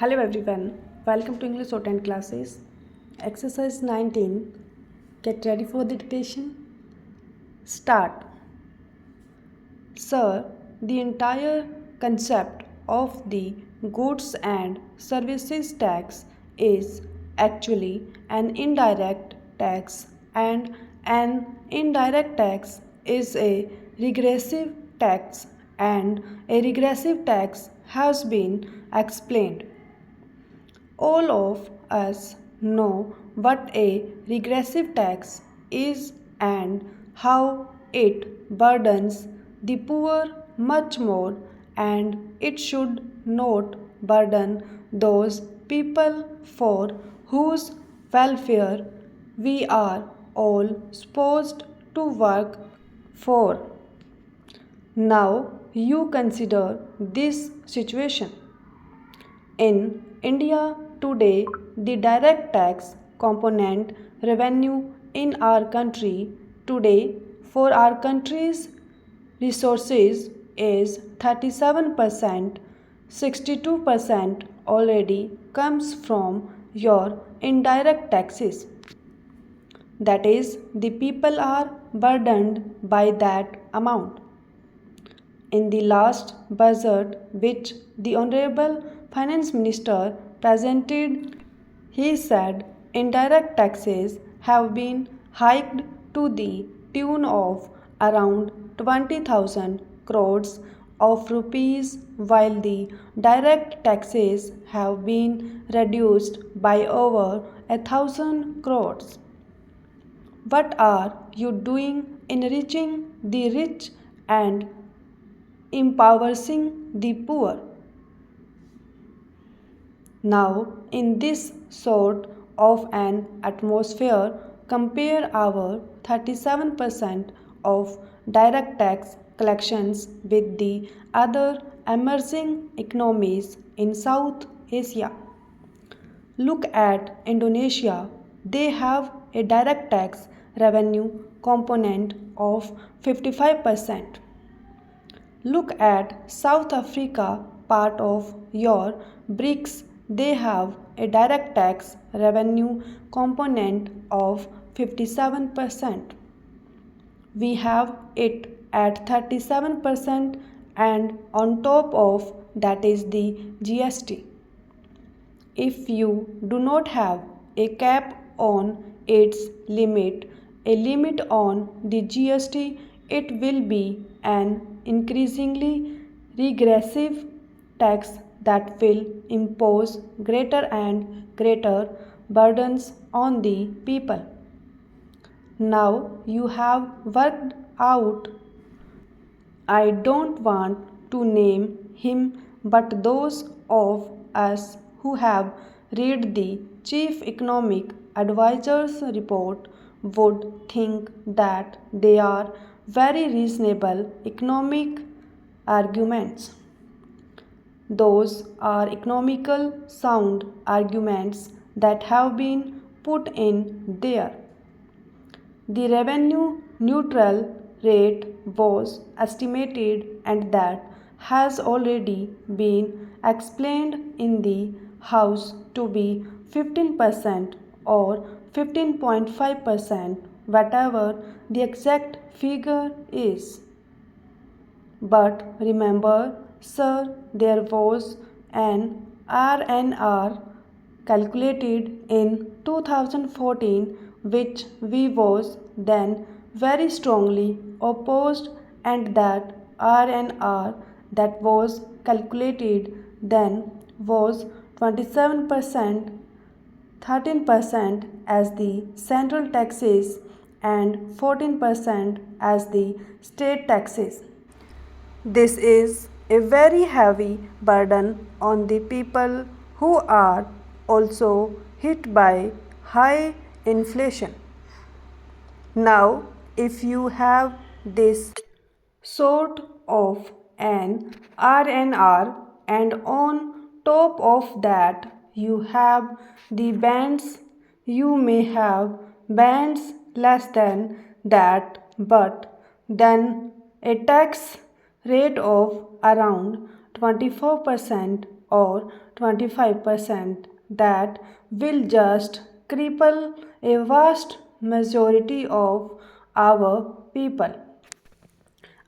Hello everyone, welcome to English Shorthand classes. Exercise 19. Get ready for the dictation. Start. Sir, the entire concept of the goods and services tax is actually an indirect tax, and an indirect tax is a regressive tax, and a regressive tax has been explained. All of us know what a regressive tax is and how it burdens the poor much more, and it should not burden those people for whose welfare we are all supposed to work for. Now you consider this situation. In India today, the direct tax component revenue in our country today for our country's resources is 37%. 62% already comes from your indirect taxes. That is, the people are burdened by that amount. In the last budget which the Honorable Finance Minister presented, he said indirect taxes have been hiked to the tune of around 20,000 crores of rupees, while the direct taxes have been reduced by over 1,000 crores. What are you doing enriching the rich and empowering the poor? Now, in this sort of an atmosphere, compare our 37% of direct tax collections with the other emerging economies in South Asia. Look at Indonesia. They have a direct tax revenue component of 55%. Look at South Africa, part of your BRICS. They have a direct tax revenue component of 57%. We have it at 37%, and on top of that is the GST. If you do not have a cap on its limit, a limit on the GST, it will be an increasingly regressive tax that will impose greater and greater burdens on the people. Now you have worked out. I don't want to name him, but those of us who have read the Chief Economic Advisor's report would think that they are very reasonable economic arguments. Those are economical sound arguments that have been put in there. The revenue neutral rate was estimated, and that has already been explained in the House to be 15% or 15.5%, whatever the exact figure is. But remember, sir, there was an RNR calculated in 2014 which we was then very strongly opposed, and that RNR that was calculated then was 27%, 13% as the central taxes and 14% as the state taxes. This is a very heavy burden on the people who are also hit by high inflation. Now, if you have this sort of an RNR, and on top of that you have the bands, you may have bands less than that, but then a tax rate of around 24%, or 25% that will just cripple a vast majority of our people.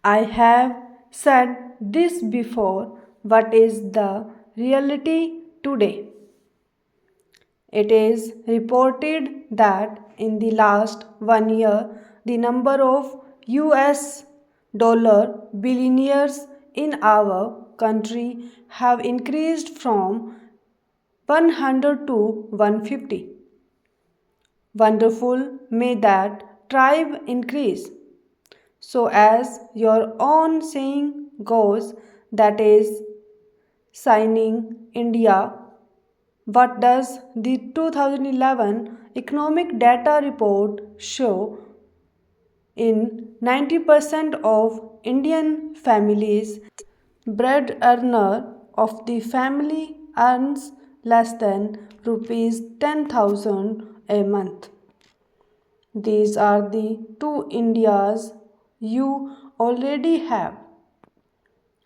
I have said this before. What is the reality today? It is reported that in the last 1 year, the number of US dollar billionaires in our country have increased from 100 to 150. Wonderful, may that tribe increase. So, as your own saying goes, that is signing India. What does the 2011 economic data report show? In 90% of Indian families, bread earner of the family earns less than rupees 10,000 a month. These are the two Indias you already have.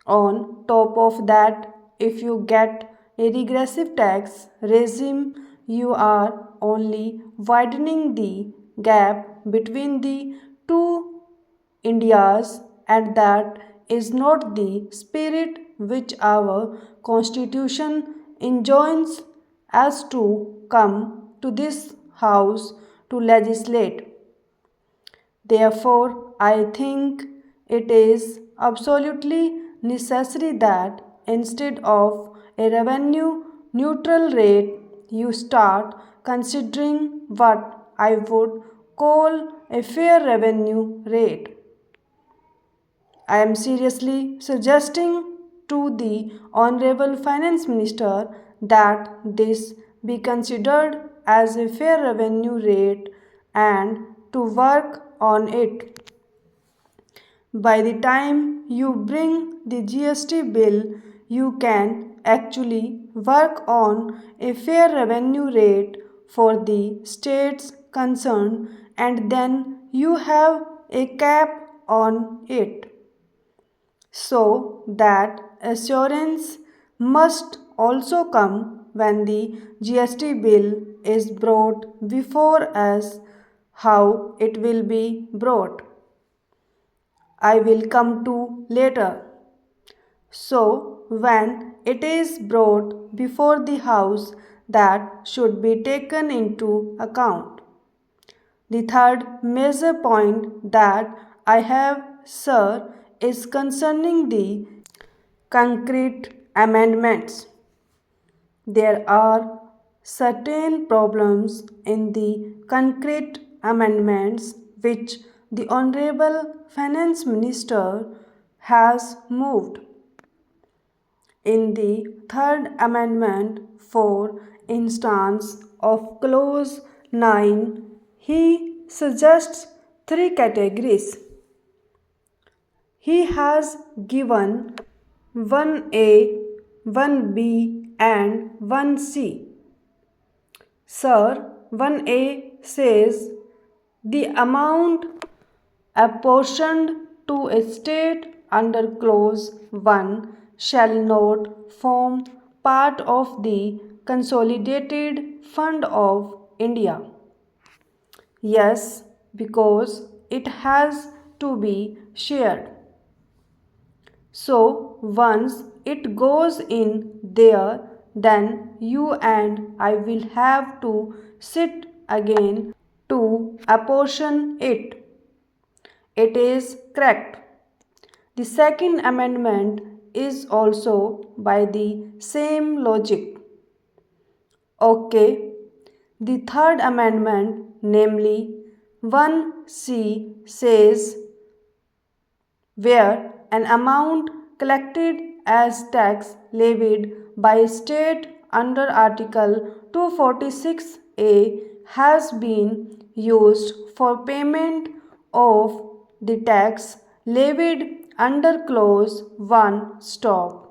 On top of that, if you get a regressive tax regime, you are only widening the gap between the two Indias, and that is not the spirit which our constitution enjoins us to come to this house to legislate. Therefore, I think it is absolutely necessary that instead of a revenue neutral rate, you start considering what I would call a fair revenue rate. I am seriously suggesting to the Honorable Finance Minister that this be considered as a fair revenue rate and to work on it. By the time you bring the GST bill, you can actually work on a fair revenue rate for the states concerned, and then you have a cap on it. So that assurance must also come when the GST bill is brought before us. How it will be brought, I will come to later. So, when it is brought before the House, that should be taken into account. The third major point that I have, sir, is concerning the concrete amendments. There are certain problems in the concrete amendments which the Honorable Finance Minister has moved. In the third amendment, for instance of clause 9, he suggests three categories. He has given 1A, 1B, and 1C. Sir, 1A says the amount apportioned to a state under clause 1 shall not form part of the consolidated fund of India. Yes, because it has to be shared. So, once it goes in there, then you and I will have to sit again to apportion it. It is correct. The second amendment is also by the same logic. Okay. The third amendment, namely 1C, says where an amount collected as tax levied by a state under Article 246A has been used for payment of the tax levied under Clause 1 stop.